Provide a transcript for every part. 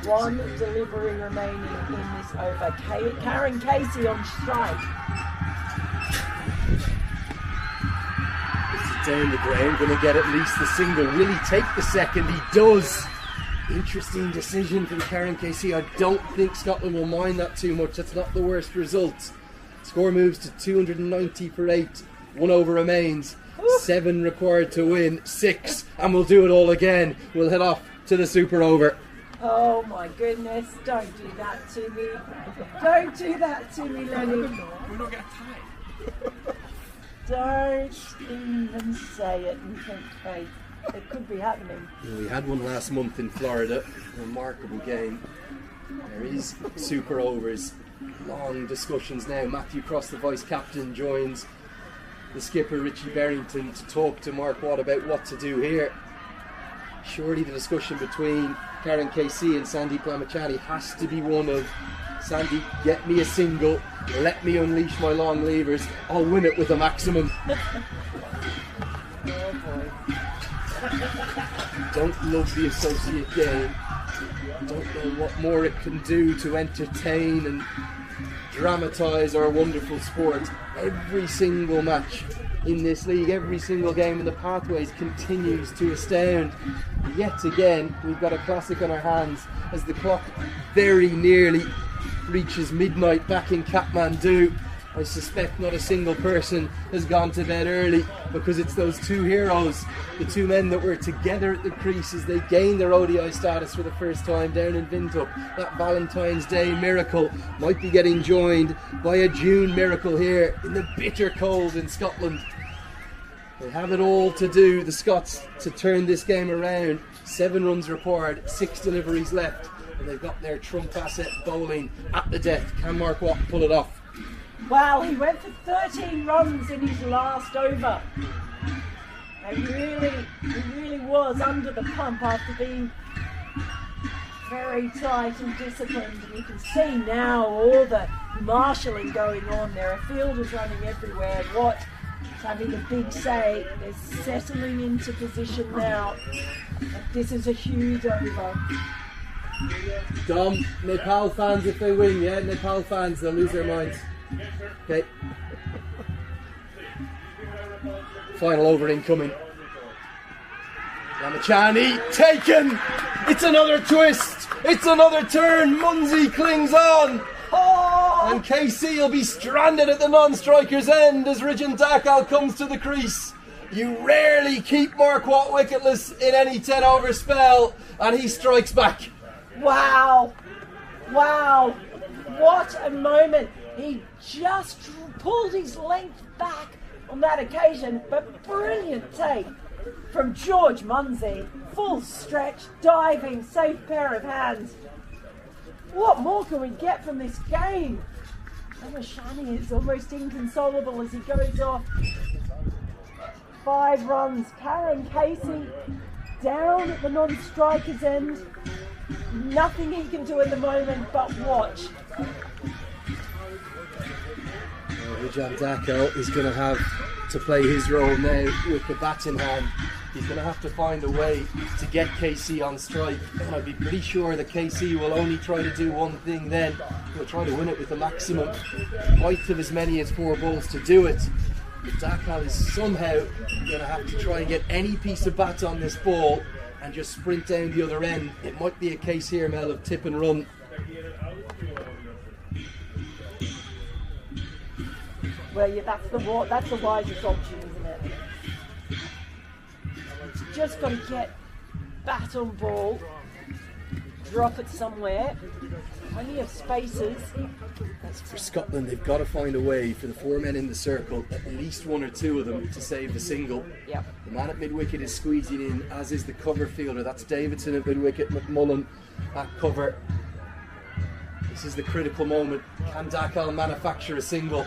One delivery remaining in this over. Karen Casey on strike. This is down the ground, going to get at least the single. Will he take the second? He does. Interesting decision from Karen Casey. I don't think Scotland will mind that too much. That's not the worst result. Score moves to 290 for 8. 1 over remains. 7 required to win. 6. And we'll do it all again. We'll head off to the super over. Oh my goodness. Don't do that to me. Don't do that to me, Lenny. We're not going to tie. Don't even say it and think fate. It could be happening. We had one last month in Florida. A remarkable game. There is super overs. Long discussions now. Matthew Cross, the vice captain, joins the skipper Richie Berrington to talk to Mark Watt about what to do here. Surely the discussion between Karen Casey and Sandy Plamachani has to be one of, Sandy, get me a single, let me unleash my long levers, I'll win it with a maximum. Oh boy. Don't love the associate game. Don't know what more it can do to entertain and dramatise our wonderful sport. Every single match in this league, every single game in the pathways continues to astound. Yet again, we've got a classic on our hands as the clock very nearly reaches midnight back in Kathmandu. I suspect not a single person has gone to bed early because it's those two heroes, the two men that were together at the crease as they gained their ODI status for the first time down in Windhoek. That Valentine's Day miracle might be getting joined by a June miracle here in the bitter cold in Scotland. They have it all to do, the Scots, to turn this game around. 7 runs required, 6 deliveries left, and they've got their trump asset bowling at the death. Can Mark Watt pull it off? Wow, he went for 13 runs in his last over. He really was under the pump after being very tight and disciplined. And you can see now all the marshalling going on. There are fielders running everywhere. Watt having a big say. They're settling into position now. This is a huge over. Dom, Nepal fans if they win, yeah? Nepal fans, they'll lose their minds. Okay. Final over incoming. Plamachani taken! It's another twist! It's another turn! Munsey clings on! Oh! And KC will be stranded at the non-striker's end as Ridgen Dakal comes to the crease. You rarely keep Mark Watt wicketless in any 10 over spell, and he strikes back. Wow! Wow! What a moment! He just pulled his length back on that occasion, but brilliant take from George Munsey. Full stretch, diving, safe pair of hands. What more can we get from this game? Plamachani is almost inconsolable as he goes off. 5 runs. Karen Casey down at the non-striker's end. Nothing he can do at the moment but watch. Ridgen Dakal is going to have to play his role now with the bat in hand. He's going to have to find a way to get KC on strike, and I'd be pretty sure that KC will only try to do one thing then. He'll try to win it with the maximum. Might have as many as 4 balls to do it. But Dakal is somehow going to have to try and get any piece of bat on this ball and just sprint down the other end. It might be a case here, Mel, of tip and run. Well, yeah, that's the wisest option, isn't it? You've just got to get bat on ball, drop it somewhere, plenty of spaces. As for Scotland, they've got to find a way for the 4 men in the circle, at least 1 or 2 of them, to save the single. Yep. The man at mid-wicket is squeezing in, as is the cover fielder. That's Davidson at mid-wicket, McMullen at cover. This is the critical moment. Can Dakal manufacture a single?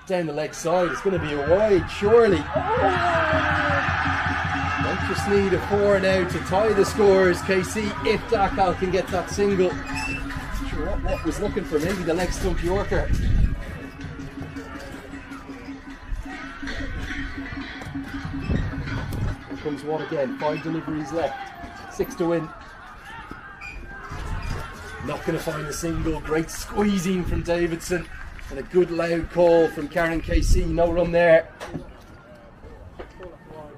Down the leg side, it's going to be a wide, surely. Don't just need a 4 now to tie the scores, KC, if Dakal can get that single. Not sure what was looking for, maybe the leg stump Yorker. Here comes Watt again, 5 deliveries left, 6 to win. Not going to find a single. Great squeezing from Davidson. And a good loud call from Karen KC. No run there.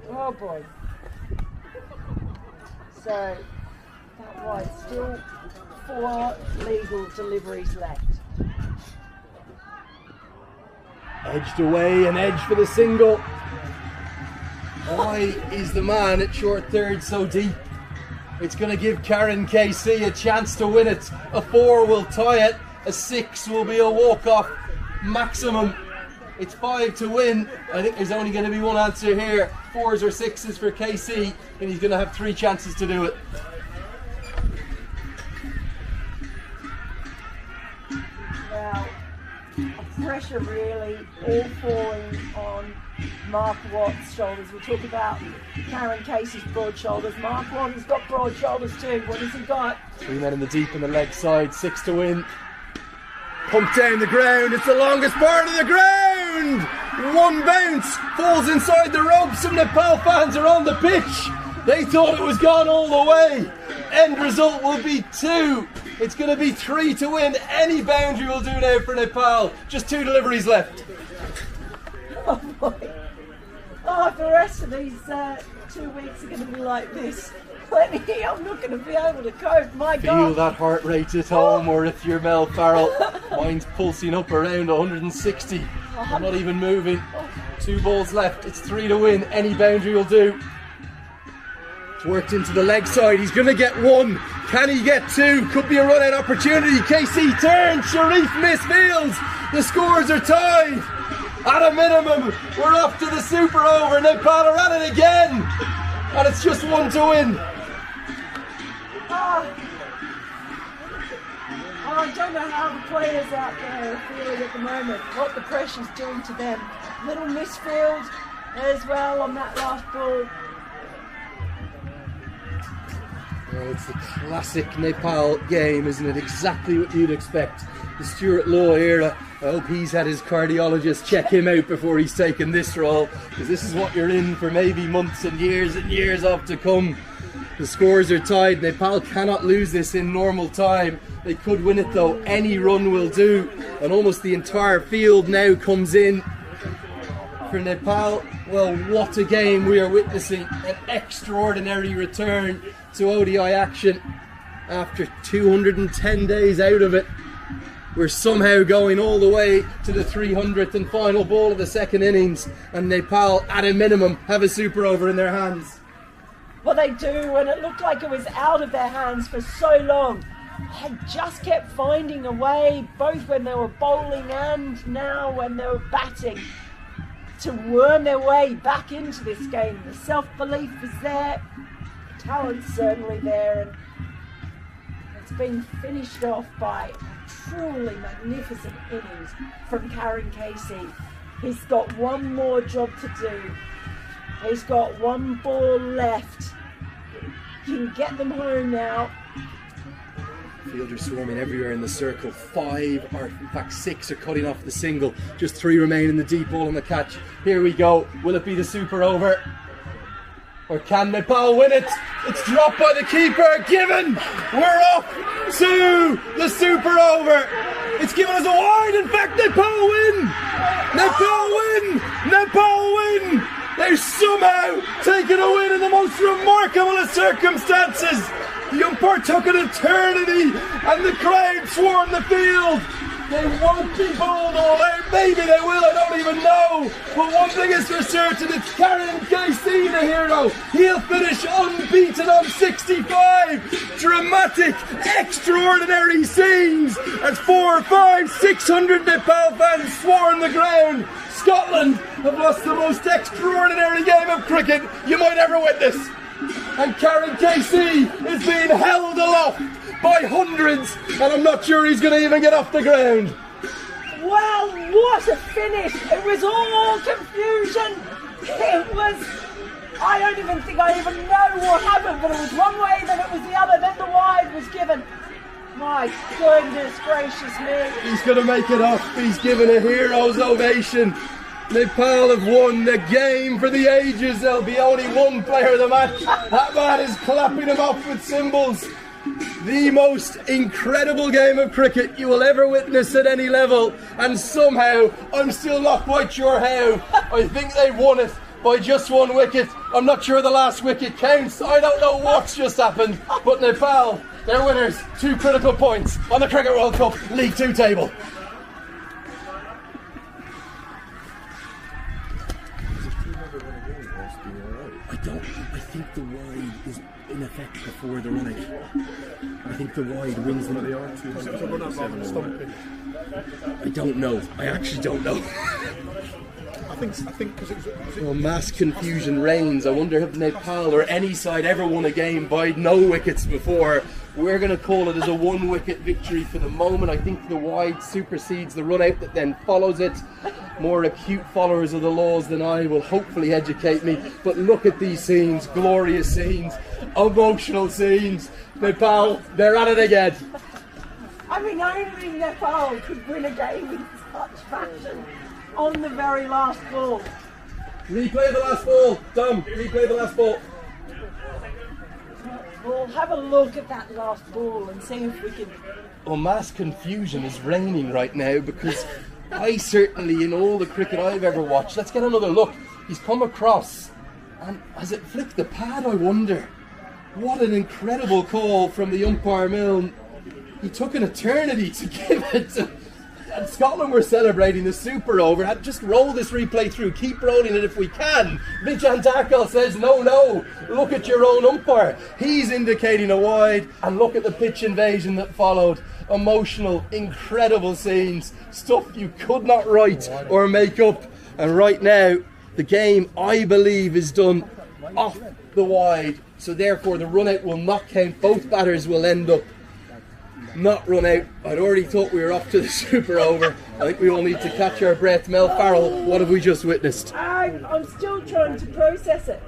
Oh boy. So, that was still 4 legal deliveries left. Edged away, an edge for the single. Why is the man at short third so deep? It's going to give Karen KC a chance to win it. A 4 will tie it. A 6 will be a walk-off maximum. It's 5 to win. I think there's only going to be one answer here. 4s or 6s for KC, and he's going to have 3 chances to do it. Now, pressure really all falling on Mark Watt's shoulders. We'll talk about Karen Casey's broad shoulders. Mark Watt has got broad shoulders too. What has he got? 3 men in the deep on the leg side, 6 to win. Pumped down the ground, it's the longest part of the ground! 1 bounce, falls inside the ropes. Some Nepal fans are on the pitch. They thought it was gone all the way. End result will be 2. It's going to be 3 to win. Any boundary will do now for Nepal. Just 2 deliveries left. Oh boy. Oh, the rest of these 2 weeks are going to be like this. I'm not going to be able to cope, my God. Feel that heart rate at home, or if you're Mel Farrell. Mine's pulsing up around 160. I'm not even moving. 2 balls left. It's 3 to win. Any boundary will do. It's worked into the leg side. He's going to get 1. Can he get 2? Could be a run-out opportunity. KC turns. Sharif misfields. The scores are tied. At a minimum, we're off to the super over. Nepal are at it again. And it's just 1 to win. I don't know how the players out there are feeling at the moment, what the pressure's doing to them. Little misfield as well on that last ball. Well, it's the classic Nepal game, isn't it? Exactly what you'd expect. The Stuart Law era. I hope he's had his cardiologist check him out before he's taken this role, because this is what you're in for maybe months and years off to come. The scores are tied. Nepal cannot lose this in normal time. They could win it though. Any run will do. And almost the entire field now comes in for Nepal. Well, what a game we are witnessing. An extraordinary return to ODI action after 210 days out of it. We're somehow going all the way to the 300th and final ball of the second innings, and Nepal, at a minimum, have a super over in their hands. Well, they do, and it looked like it was out of their hands for so long. Had just kept finding a way, both when they were bowling and now when they were batting, to worm their way back into this game. The self-belief is there, the talent's certainly there, and it's been finished off by truly magnificent innings from Karen Casey. He's got one more job to do. He's got 1 ball left. He can get them home now. Fielders swarming everywhere in the circle. 5, or in fact 6, are cutting off the single. Just 3 remain in the deep ball on the catch. Here we go. Will it be the super over? Or can Nepal win it? It's dropped by the keeper. Given. We're off to the super over. It's given us a wide. In fact, Nepal win. Nepal win. Nepal win. They've somehow taken a win in the most remarkable of circumstances. The umpire took an eternity and the crowd swarmed the field. They won't be bowled all out. Maybe they will, I don't even know. But one thing is for certain, it's Karen KC, the hero. He'll finish unbeaten on 65. Dramatic, extraordinary scenes as 400, 500, 600 Nepal fans swarm the ground. Scotland have lost the most extraordinary game of cricket you might ever witness. And Karen KC is being held aloft by hundreds, and I'm not sure he's going to even get off the ground. Well, what a finish! It was all confusion. It was... I don't even think I even know what happened, but it was one way, then it was the other, then the wide was given. My goodness gracious me. He's going to make it off. He's given a hero's ovation. Nepal have won the game for the ages. There'll be only one player of the match. That man is clapping him off with cymbals. The most incredible game of cricket you will ever witness at any level, and somehow I'm still not quite sure how. I think they won it by just one wicket. I'm not sure the last wicket counts. I don't know what's just happened, but Nepal, they're winners. 2 critical points on the Cricket World Cup League 2 table. I think the wide is in effect before the run out. I think the wide wins them. They are 207 stumping. I don't know. I actually don't know. I think because it was Well, mass confusion reigns. I wonder if Nepal or any side ever won a game by no wickets before. We're going to call it as a 1-wicket victory for the moment. I think the wide supersedes the run out that then follows it. More acute followers of the laws than I will hopefully educate me. But look at these scenes, glorious scenes, emotional scenes. Nepal, they're at it again. I mean, only Nepal could win a game in such fashion on the very last ball. Replay the last ball. Dom, replay the last ball. We'll have a look at that last ball and see if we can... Well, mass confusion is reigning right now because I certainly, in all the cricket I've ever watched, let's get another look. He's come across, and has it flicked the pad, I wonder? What an incredible call from the umpire Milne. He took an eternity to give it to... And Scotland were celebrating the super over. Just roll this replay through. Keep rolling it if we can. Vijay Dakal says, no, look at your own umpire. He's indicating a wide. And look at the pitch invasion that followed. Emotional, incredible scenes. Stuff you could not write or make up. And right now, the game, I believe, is done off the wide. So therefore, the run out will not count. Both batters will end up not run out. I'd already thought we were off to the super over. I think we all need to catch our breath. Mel Farrell, what have we just witnessed? I'm still trying to process it.